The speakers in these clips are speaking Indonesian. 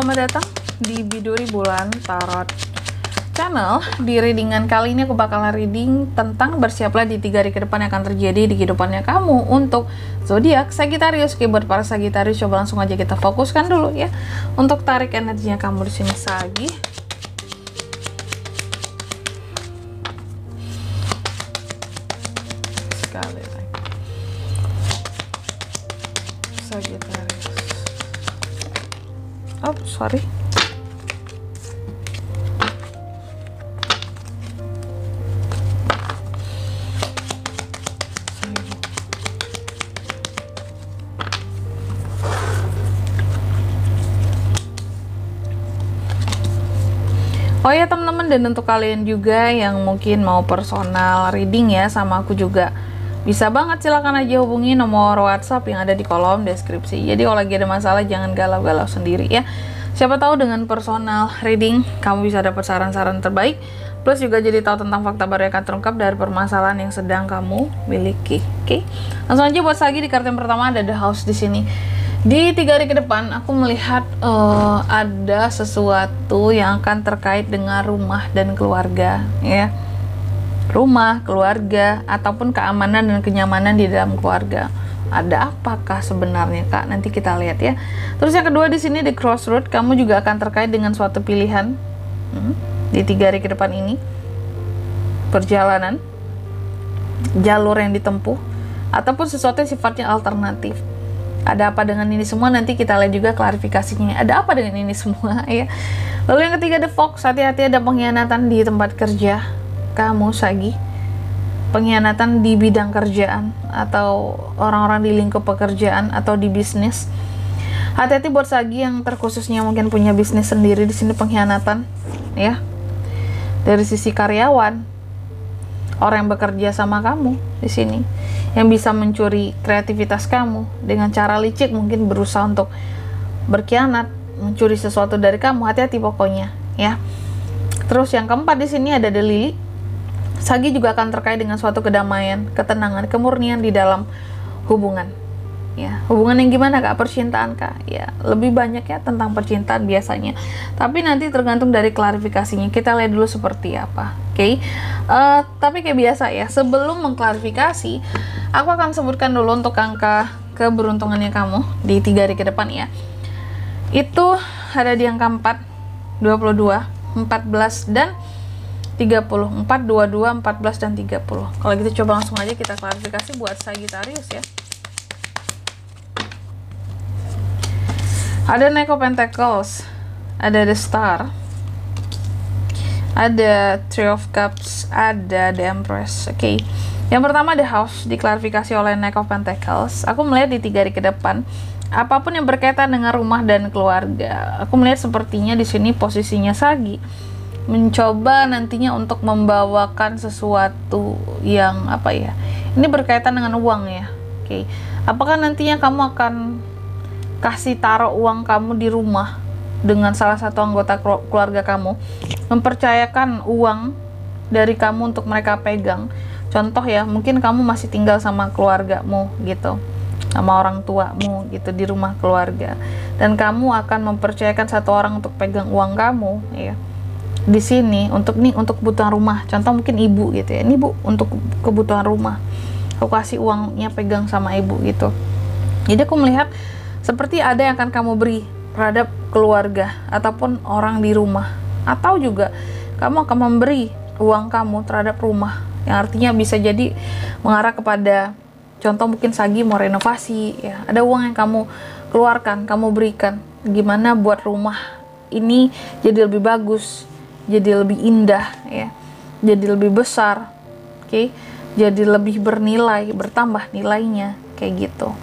selamat datang di Biduri Bulan Tarot Channel. Di readingan kali ini aku bakalan reading tentang bersiaplah di 3 hari ke depan yang akan terjadi di kehidupannya kamu untuk zodiak Sagittarius. Oke, buat para Sagittarius coba langsung aja kita fokuskan dulu ya untuk tarik energinya kamu di sini Sagi. Sekali lagi Sagittarius. Oh, sorry. Oh ya teman-teman, dan untuk kalian juga yang mungkin mau personal reading ya sama aku juga, bisa banget, silahkan aja hubungi nomor WhatsApp yang ada di kolom deskripsi. Jadi kalau lagi ada masalah jangan galau-galau sendiri ya. Siapa tahu dengan personal reading kamu bisa dapat saran-saran terbaik, plus juga jadi tahu tentang fakta baru yang akan terungkap dari permasalahan yang sedang kamu miliki. Oke, langsung aja buat Sagi. Di kartu yang pertama ada The House di sini. Di 3 hari ke depan aku melihat ada sesuatu yang akan terkait dengan rumah dan keluarga ya. Rumah, keluarga, ataupun keamanan dan kenyamanan di dalam keluarga. Ada apakah sebenarnya Kak? Nanti kita lihat ya. Terus yang kedua di sini di Crossroad, kamu juga akan terkait dengan suatu pilihan di 3 hari ke depan ini. Perjalanan, jalur yang ditempuh, ataupun sesuatu yang sifatnya alternatif. Ada apa dengan ini semua? Nanti kita lihat juga klarifikasinya. Ada apa dengan ini semua ya. Lalu yang ketiga The Fox, hati-hati ada pengkhianatan di tempat kerja kamu Sagi. Pengkhianatan di bidang kerjaan atau orang-orang di lingkup pekerjaan atau di bisnis. Hati-hati buat Sagi yang terkhususnya mungkin punya bisnis sendiri. Di sini pengkhianatan ya. Dari sisi karyawan, orang yang bekerja sama kamu di sini yang bisa mencuri kreativitas kamu dengan cara licik, mungkin berusaha untuk berkhianat, mencuri sesuatu dari kamu. Hati-hati pokoknya ya. Terus yang keempat di sini ada The Lily. Sagi juga akan terkait dengan suatu kedamaian, ketenangan, kemurnian di dalam hubungan. Ya, hubungan yang gimana Kak? Percintaan Kak? Ya, lebih banyak ya tentang percintaan biasanya. Tapi nanti tergantung dari klarifikasinya. Kita lihat dulu seperti apa. Oke. Tapi kayak biasa ya, sebelum mengklarifikasi, aku akan sebutkan dulu untuk angka keberuntungannya kamu di 3 hari ke depan ya. Itu ada di angka 4, 22, 14 dan 30, 4, 22, 14, dan 30. Kalau gitu coba langsung aja kita klarifikasi buat Sagittarius ya. Ada Knight of Pentacles, ada The Star, ada Three of Cups, ada The Empress. Oke. Yang pertama The House diklarifikasi oleh Knight of Pentacles. Aku melihat di 3 hari ke depan, apapun yang berkaitan dengan rumah dan keluarga, aku melihat sepertinya di sini posisinya Sagi mencoba nantinya untuk membawakan sesuatu yang apa ya, ini berkaitan dengan uang ya. Oke. Apakah nantinya kamu akan kasih taruh uang kamu di rumah dengan salah satu anggota keluarga kamu, mempercayakan uang dari kamu untuk mereka pegang. Contoh ya, mungkin kamu masih tinggal sama keluargamu gitu, sama orang tuamu gitu di rumah keluarga, dan kamu akan mempercayakan satu orang untuk pegang uang kamu ya. Di sini untuk kebutuhan rumah, contoh mungkin ibu gitu ya, ini bu untuk kebutuhan rumah, aku kasih uangnya pegang sama ibu gitu. Jadi aku melihat seperti ada yang akan kamu beri terhadap keluarga ataupun orang di rumah, atau juga kamu akan memberi uang kamu terhadap rumah, yang artinya bisa jadi mengarah kepada contoh mungkin Sagi mau renovasi ya, ada uang yang kamu keluarkan, kamu berikan gimana buat rumah ini jadi lebih bagus, jadi lebih indah ya, jadi lebih besar, oke, jadi lebih bernilai, bertambah nilainya kayak gitu.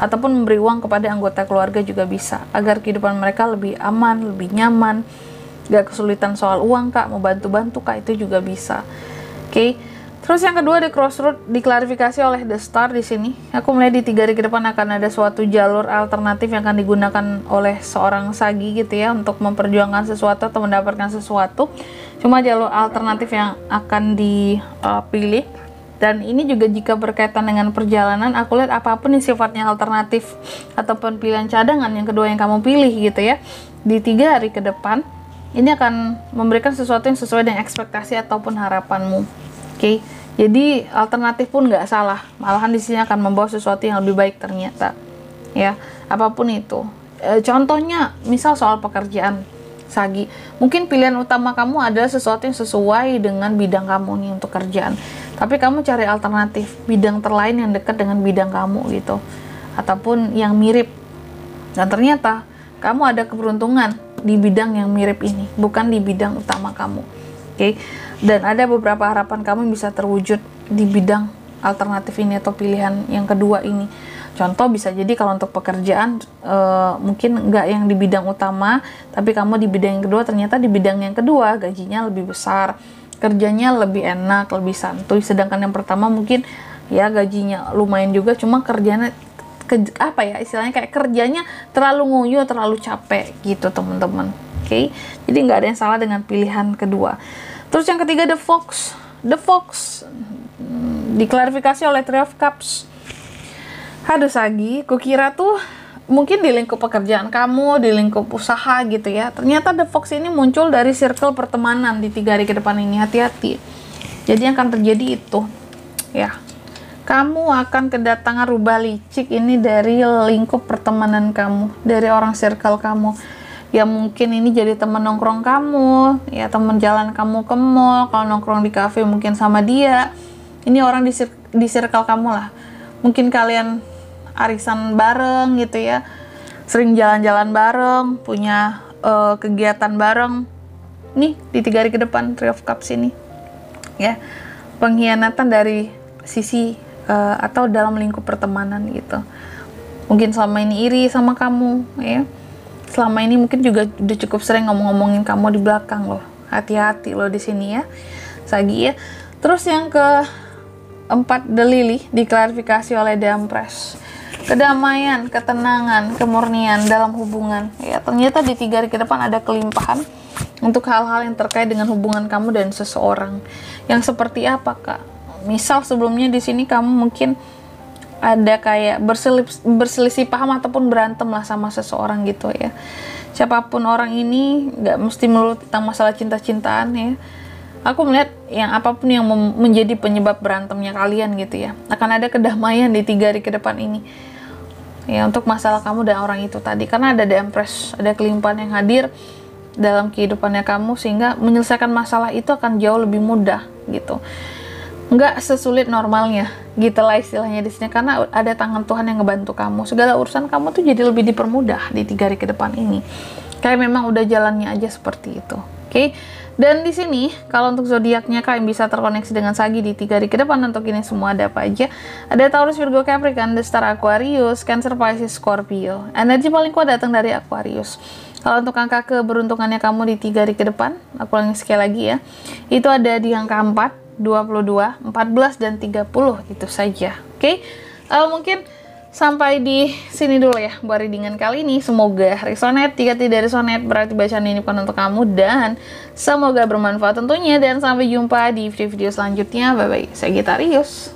Ataupun memberi uang kepada anggota keluarga juga bisa, agar kehidupan mereka lebih aman, lebih nyaman, gak kesulitan soal uang Kak, mau bantu-bantu Kak, itu juga bisa. Oke. Terus yang kedua di Crossroad diklarifikasi oleh The Star di sini. Aku melihat di 3 hari ke depan akan ada suatu jalur alternatif yang akan digunakan oleh seorang Sagi gitu ya, untuk memperjuangkan sesuatu atau mendapatkan sesuatu. Cuma jalur alternatif yang akan dipilih Dan ini juga jika berkaitan dengan perjalanan, aku lihat apapun yang sifatnya alternatif ataupun pilihan cadangan yang kedua yang kamu pilih gitu ya, di 3 hari ke depan ini akan memberikan sesuatu yang sesuai dengan ekspektasi ataupun harapanmu. Oke, jadi alternatif pun nggak salah, malahan di sini akan membawa sesuatu yang lebih baik ternyata ya, apapun itu. Contohnya misal soal pekerjaan Sagi, mungkin pilihan utama kamu adalah sesuatu yang sesuai dengan bidang kamu nih untuk kerjaan, tapi kamu cari alternatif bidang terlain yang dekat dengan bidang kamu gitu, ataupun yang mirip, dan ternyata kamu ada keberuntungan di bidang yang mirip ini, bukan di bidang utama kamu. Oke, dan ada beberapa harapan kamu bisa terwujud di bidang alternatif ini atau pilihan yang kedua ini. Contoh bisa jadi kalau untuk pekerjaan mungkin nggak yang di bidang utama, tapi kamu di bidang yang kedua, ternyata di bidang yang kedua gajinya lebih besar, kerjanya lebih enak, lebih santuy, sedangkan yang pertama mungkin ya gajinya lumayan juga, cuma kerjanya apa ya istilahnya, kayak kerjanya terlalu nguyuh, terlalu capek gitu teman-teman. Oke, jadi nggak ada yang salah dengan pilihan kedua. Terus yang ketiga, The Fox diklarifikasi oleh Three of Cups. Aduh Sagi, kukira tuh mungkin di lingkup pekerjaan kamu, di lingkup usaha gitu ya, ternyata The Fox ini muncul dari circle pertemanan di 3 hari ke depan ini. Hati-hati. Jadi yang akan terjadi itu ya, kamu akan kedatangan rubah licik ini dari lingkup pertemanan kamu, dari orang circle kamu. Ya mungkin ini jadi teman nongkrong kamu, ya teman jalan kamu ke mall, kalau nongkrong di cafe mungkin sama dia. Ini orang di circle kamu lah. Mungkin kalian arisan bareng gitu ya, sering jalan-jalan bareng, punya kegiatan bareng. Nih di 3 hari ke depan Three of Cups ini ya, pengkhianatan dari sisi atau dalam lingkup pertemanan gitu. Mungkin selama ini iri sama kamu ya, selama ini mungkin juga udah cukup sering ngomong-ngomongin kamu di belakang loh. Hati-hati loh di sini ya Sagi ya. Terus yang keempat, The Lily diklarifikasi oleh The Empress. Kedamaian, ketenangan, kemurnian dalam hubungan ya, ternyata di 3 hari ke depan ada kelimpahan untuk hal-hal yang terkait dengan hubungan kamu dan seseorang. Yang seperti apa Kak? Misal sebelumnya di sini kamu mungkin ada kayak berselisih paham ataupun berantem lah sama seseorang gitu ya. Siapapun orang ini, nggak mesti melulu tentang masalah cinta-cintaan ya. Aku melihat yang apapun yang menjadi penyebab berantemnya kalian gitu ya, akan ada kedamaian di 3 hari ke depan ini ya, untuk masalah kamu dan orang itu tadi, karena ada The Empress, ada kelimpahan yang hadir dalam kehidupannya kamu, sehingga menyelesaikan masalah itu akan jauh lebih mudah gitu, nggak sesulit normalnya gitu lah istilahnya di sini, karena ada tangan Tuhan yang ngebantu kamu, segala urusan kamu tuh jadi lebih dipermudah di 3 hari ke depan ini, kayak memang udah jalannya aja seperti itu. Oke. Dan di sini kalau untuk zodiaknya kalian bisa terkoneksi dengan Sagi di 3 hari ke depan. Untuk ini semua ada apa aja? Ada Taurus, Virgo, Capricorn, The Star, Aquarius, Cancer, Pisces, Scorpio. Energi paling kuat datang dari Aquarius. Kalau untuk angka keberuntungannya kamu di 3 hari ke depan, aku ulangi sekali lagi ya, itu ada di angka 4, 22, 14, dan 30. Itu saja. Oke. Mungkin sampai di sini dulu ya buat readingan kali ini. Semoga resonate. Jika tidak resonate berarti bacaan ini bukan untuk kamu, dan semoga bermanfaat tentunya. Dan sampai jumpa di video-video selanjutnya. Bye bye. Sagittarius.